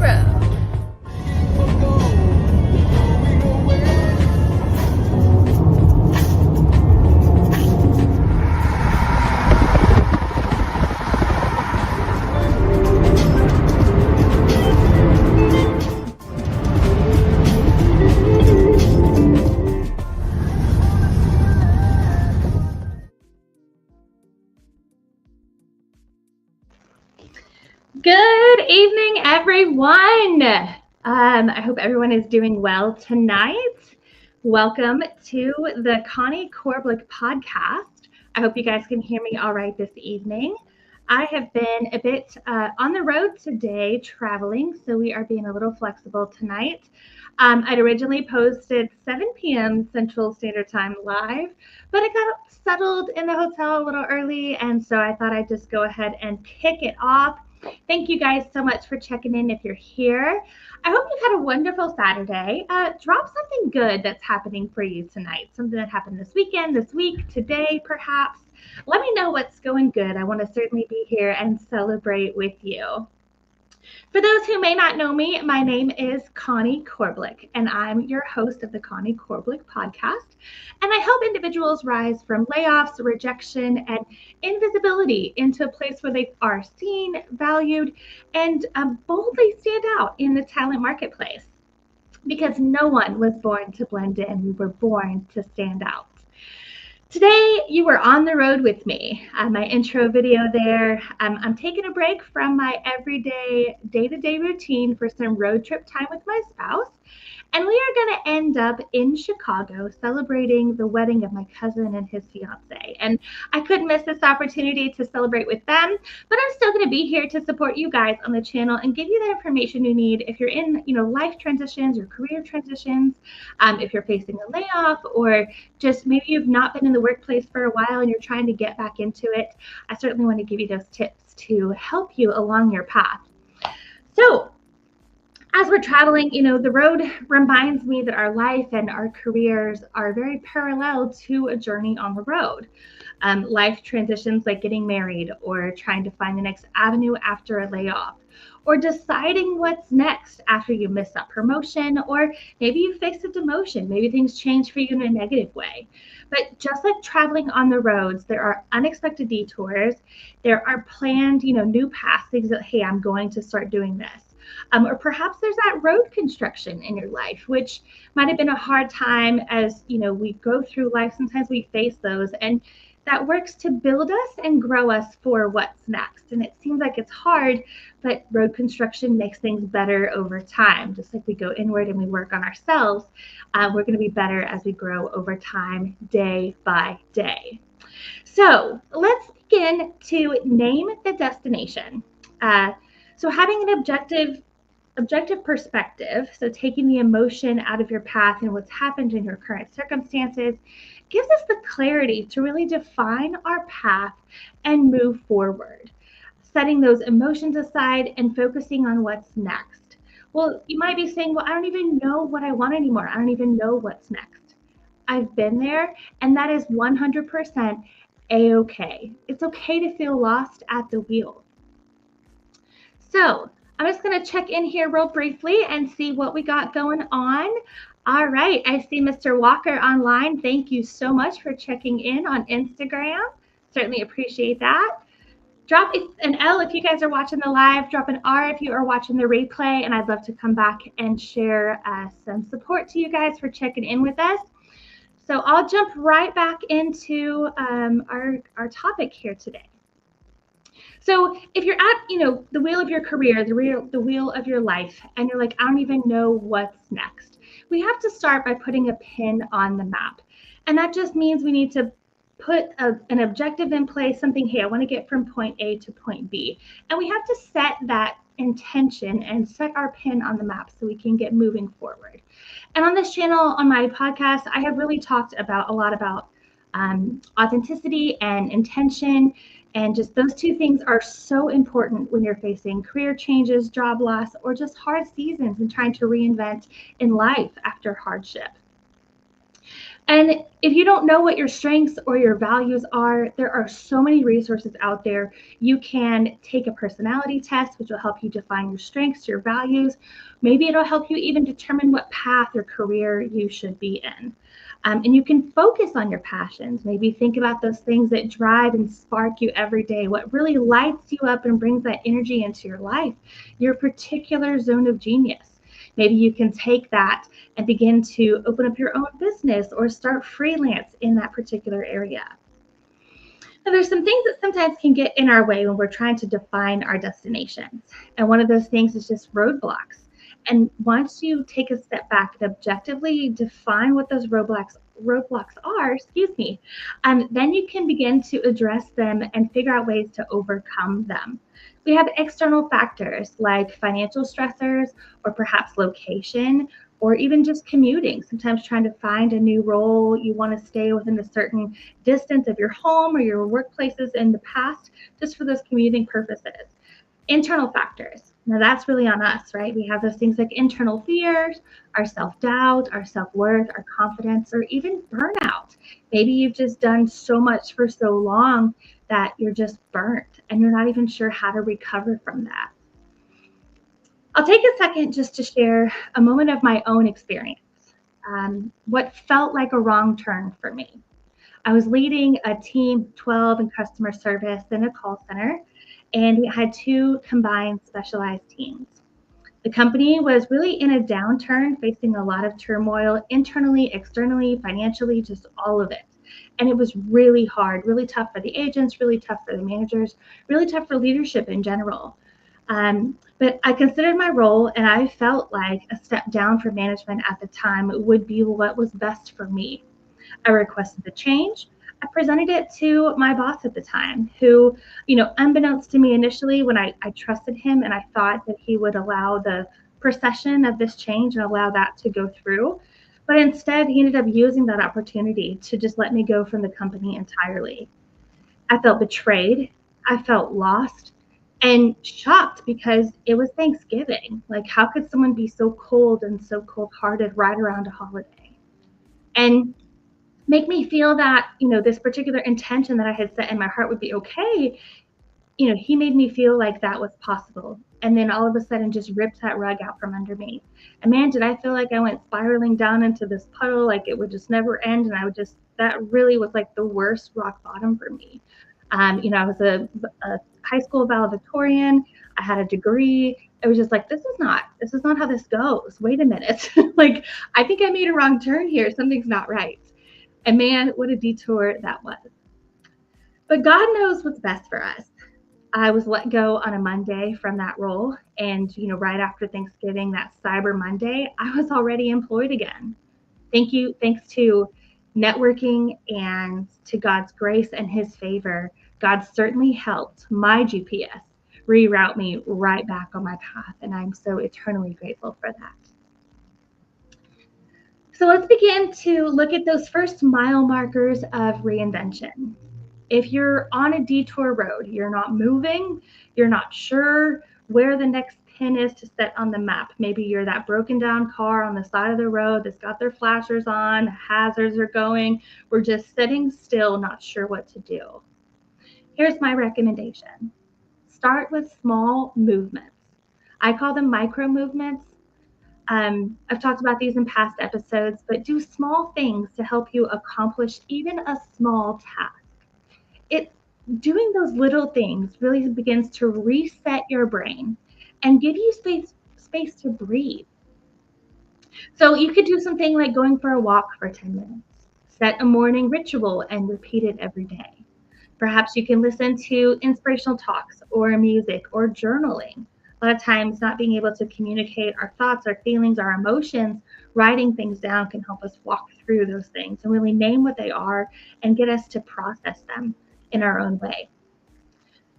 road. Good evening, everyone. I hope everyone is doing well tonight. Welcome to the Connie Korbelic Podcast. I hope you guys can hear me all right this evening. I have been a bit on the road today traveling, so we are being a little flexible tonight. I'd originally posted 7 p.m. Central Standard Time live, but I got settled in the hotel a little early, and so I thought I'd just go ahead and kick it off. Thank you guys so much for checking in if you're here. I hope you've had a wonderful Saturday. Drop something good that's happening for you tonight. Something that happened this weekend, this week, today, perhaps. Let me know what's going good. I want to certainly be here and celebrate with you. For those who may not know me, my name is Connie Korbelic, and I'm your host of the Connie Korbelic Podcast. And I help individuals rise from layoffs, rejection, and invisibility into a place where they are seen, valued, and boldly stand out in the talent marketplace. Because no one was born to blend in. We were born to stand out. Today, you were on the road with me. My intro video there. I'm taking a break from my everyday day-to-day routine for some road trip time with my spouse. And we are going to end up in Chicago celebrating the wedding of my cousin and his fiance. And I couldn't miss this opportunity to celebrate with them, but I'm still going to be here to support you guys on the channel and give you the information you need if you're in, life transitions or career transitions, if you're facing a layoff, or just maybe you've not been in the workplace for a while and you're trying to get back into it. I certainly want to give you those tips to help you along your path. So, as we're traveling, the road reminds me that our life and our careers are very parallel to a journey on the road. Life transitions like getting married or trying to find the next avenue after a layoff, or deciding what's next after you miss that promotion, or maybe you face a demotion. Maybe things change for you in a negative way. But just like traveling on the roads, there are unexpected detours. There are planned, new paths, things that, hey, I'm going to start doing this. Or perhaps there's that road construction in your life, which might have been a hard time as, we go through life. Sometimes we face those, and that works to build us and grow us for what's next. And it seems like it's hard, but road construction makes things better over time. Just like we go inward and we work on ourselves, we're going to be better as we grow over time, day by day. So let's begin to name the destination. So having an objective perspective, so taking the emotion out of your path and what's happened in your current circumstances, gives us the clarity to really define our path and move forward, setting those emotions aside and focusing on what's next. Well, you might be saying, well, I don't even know what I want anymore. I don't even know what's next. I've been there, and that is 100% a-okay. It's okay to feel lost at the wheel. So I'm just going to check in here real briefly and see what we got going on. All right, I see Mr. Walker online. Thank you so much for checking in on Instagram. Certainly appreciate that. Drop an L if you guys are watching the live. Drop an R if you are watching the replay. And I'd love to come back and share some support to you guys for checking in with us. So I'll jump right back into our topic here today. So if you're at, the wheel of your career, the wheel of your life, and you're like, I don't even know what's next, we have to start by putting a pin on the map. And that just means we need to put an objective in place, something, hey, I want to get from point A to point B. And we have to set that intention and set our pin on the map so we can get moving forward. And on this channel, on my podcast, I have really talked a lot about authenticity and intention. And just those two things are so important when you're facing career changes, job loss, or just hard seasons and trying to reinvent in life after hardship. And if you don't know what your strengths or your values are, there are so many resources out there. You can take a personality test, which will help you define your strengths, your values. Maybe it'll help you even determine what path or career you should be in. And you can focus on your passions. Maybe think about those things that drive and spark you every day, what really lights you up and brings that energy into your life, your particular zone of genius. Maybe you can take that and begin to open up your own business or start freelance in that particular area. Now, there's some things that sometimes can get in our way when we're trying to define our destinations. And one of those things is just roadblocks. And once you take a step back and objectively define what those roadblocks are, then you can begin to address them and figure out ways to overcome them. We have external factors like financial stressors or perhaps location or even just commuting. Sometimes trying to find a new role, you want to stay within a certain distance of your home or your workplaces in the past just for those commuting purposes. Internal factors. Now that's really on us, right? We have those things like internal fears, our self-doubt, our self-worth, our confidence, or even burnout. Maybe you've just done so much for so long that you're just burnt and you're not even sure how to recover from that. I'll take a second just to share a moment of my own experience, what felt like a wrong turn for me. I was leading a team 12 in customer service in a call center, and we had 2 combined specialized teams. The company was really in a downturn, facing a lot of turmoil internally, externally, financially, just all of it. And it was really hard, really tough for the agents, really tough for the managers, really tough for leadership in general. But I considered my role, and I felt like a step down for management at the time would be what was best for me. I requested the change. I presented it to my boss at the time, who, unbeknownst to me initially, when I trusted him and I thought that he would allow the procession of this change and allow that to go through. But instead, he ended up using that opportunity to just let me go from the company entirely. I felt betrayed. I felt lost and shocked because it was Thanksgiving. Like, how could someone be so cold and so cold-hearted right around a holiday? And make me feel that, this particular intention that I had set in my heart would be okay. He made me feel like that was possible. And then all of a sudden just ripped that rug out from under me. And man, did I feel like I went spiraling down into this puddle, like it would just never end. And that really was like the worst rock bottom for me. I was a high school valedictorian. I had a degree. It was just like, this is not how this goes. Wait a minute. Like, I think I made a wrong turn here. Something's not right. And man, what a detour that was. But God knows what's best for us. I was let go on a Monday from that role. And, right after Thanksgiving, that Cyber Monday, I was already employed again. Thanks to networking and to God's grace and his favor, God certainly helped my GPS reroute me right back on my path. And I'm so eternally grateful for that. So let's begin to look at those first mile markers of reinvention. If you're on a detour road, you're not moving, you're not sure where the next pin is to set on the map. Maybe you're that broken down car on the side of the road that's got their flashers on, hazards are going. We're just sitting still, not sure what to do. Here's my recommendation. Start with small movements. I call them micro movements. I've talked about these in past episodes, but do small things to help you accomplish even a small task. Doing those little things really begins to reset your brain and give you space to breathe. So you could do something like going for a walk for 10 minutes, set a morning ritual and repeat it every day. Perhaps you can listen to inspirational talks or music or journaling. A lot of times not being able to communicate our thoughts, our feelings, our emotions, writing things down can help us walk through those things and really name what they are and get us to process them in our own way.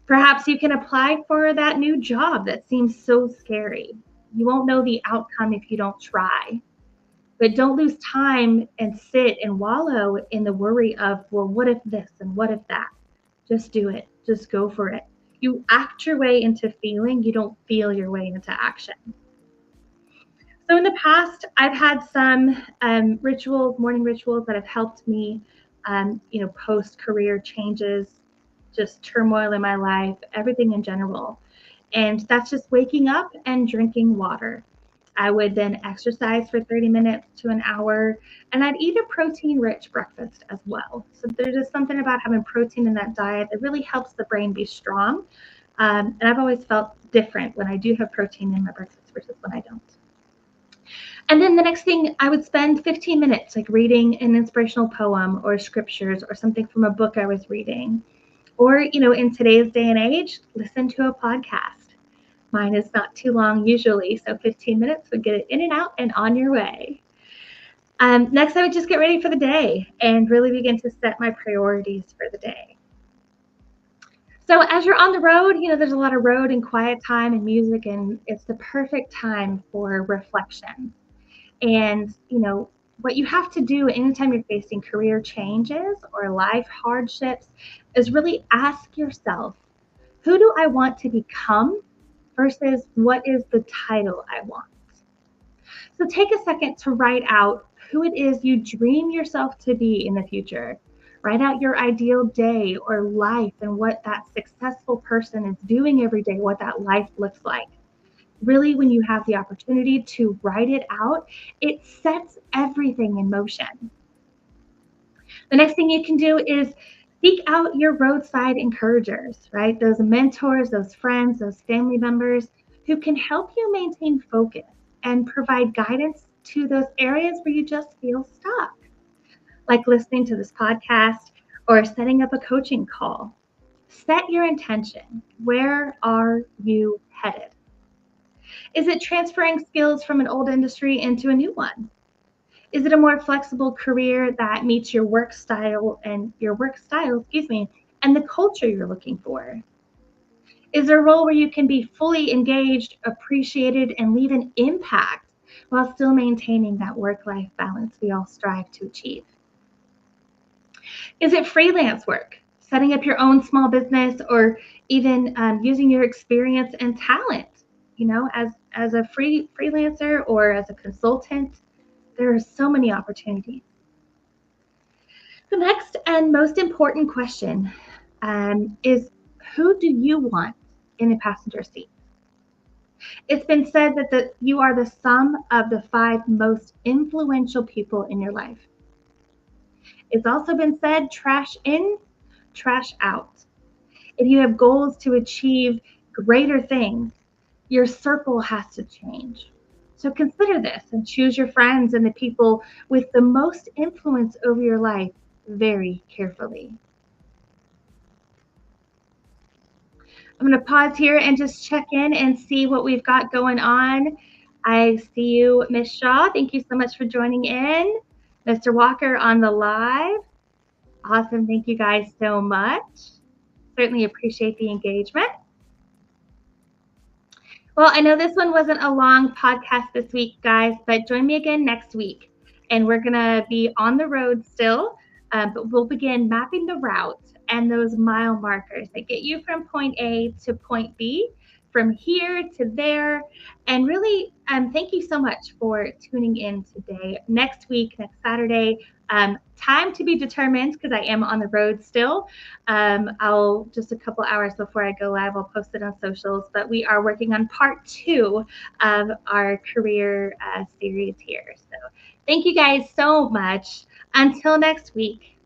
Perhaps you can apply for that new job that seems so scary. You won't know the outcome if you don't try. But don't lose time and sit and wallow in the worry of, well, what if this and what if that? Just do it. Just go for it. You act your way into feeling. You don't feel your way into action. So in the past, I've had some morning rituals that have helped me, post-career changes, just turmoil in my life, everything in general. And that's just waking up and drinking water. I would then exercise for 30 minutes to an hour, and I'd eat a protein-rich breakfast as well. So there's just something about having protein in that diet that really helps the brain be strong. And I've always felt different when I do have protein in my breakfast versus when I don't. And then the next thing, I would spend 15 minutes like reading an inspirational poem or scriptures or something from a book I was reading. Or, in today's day and age, listen to a podcast. Mine is not too long usually, so 15 minutes would get it in and out and on your way. Next, I would just get ready for the day and really begin to set my priorities for the day. So as you're on the road, there's a lot of road and quiet time and music, and it's the perfect time for reflection. And, what you have to do anytime you're facing career changes or life hardships is really ask yourself, who do I want to become versus what is the title I want? So take a second to write out who it is you dream yourself to be in the future. Write out your ideal day or life and what that successful person is doing every day, what that life looks like. Really, when you have the opportunity to write it out, it sets everything in motion. The next thing you can do is seek out your roadside encouragers, right? Those mentors, those friends, those family members who can help you maintain focus and provide guidance to those areas where you just feel stuck, like listening to this podcast or setting up a coaching call. Set your intention. Where are you headed? Is it transferring skills from an old industry into a new one? Is it a more flexible career that meets your work style, and the culture you're looking for? Is there a role where you can be fully engaged, appreciated, and leave an impact while still maintaining that work-life balance we all strive to achieve? Is it freelance work, setting up your own small business, or even using your experience and talent, as a freelancer or as a consultant? There are so many opportunities. The next and most important question is, who do you want in the passenger seat? It's been said that you are the sum of the 5 most influential people in your life. It's also been said, trash in, trash out. If you have goals to achieve greater things, your circle has to change. So consider this and choose your friends and the people with the most influence over your life very carefully. I'm going to pause here and just check in and see what we've got going on. I see you, Miss Shaw. Thank you so much for joining in. Mr. Walker on the live. Awesome. Thank you guys so much. Certainly appreciate the engagement. Well, I know this one wasn't a long podcast this week, guys, but join me again next week. And we're going to be on the road still, but we'll begin mapping the route and those mile markers that get you from point A to point B, from here to there. And really, thank you so much for tuning in today. Next week, next Saturday, time to be determined because I am on the road still. I'll just a couple hours before I go live, I'll post it on socials, but we are working on part 2 of our career series here. So thank you guys so much. Until next week,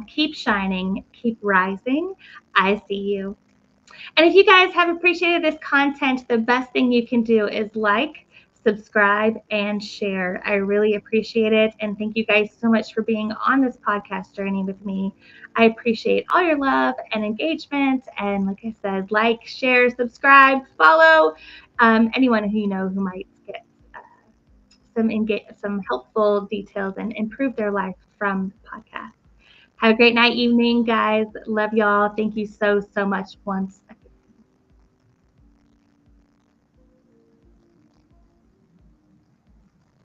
keep shining, keep rising. I see you. And if you guys have appreciated this content, the best thing you can do is like, subscribe, and share. I really appreciate it. And thank you guys so much for being on this podcast journey with me. I appreciate all your love and engagement. And like I said, like, share, subscribe, follow anyone who you know who might get some helpful details and improve their life from the podcast. Have a great night, evening, guys. Love y'all. Thank you so, so much once again.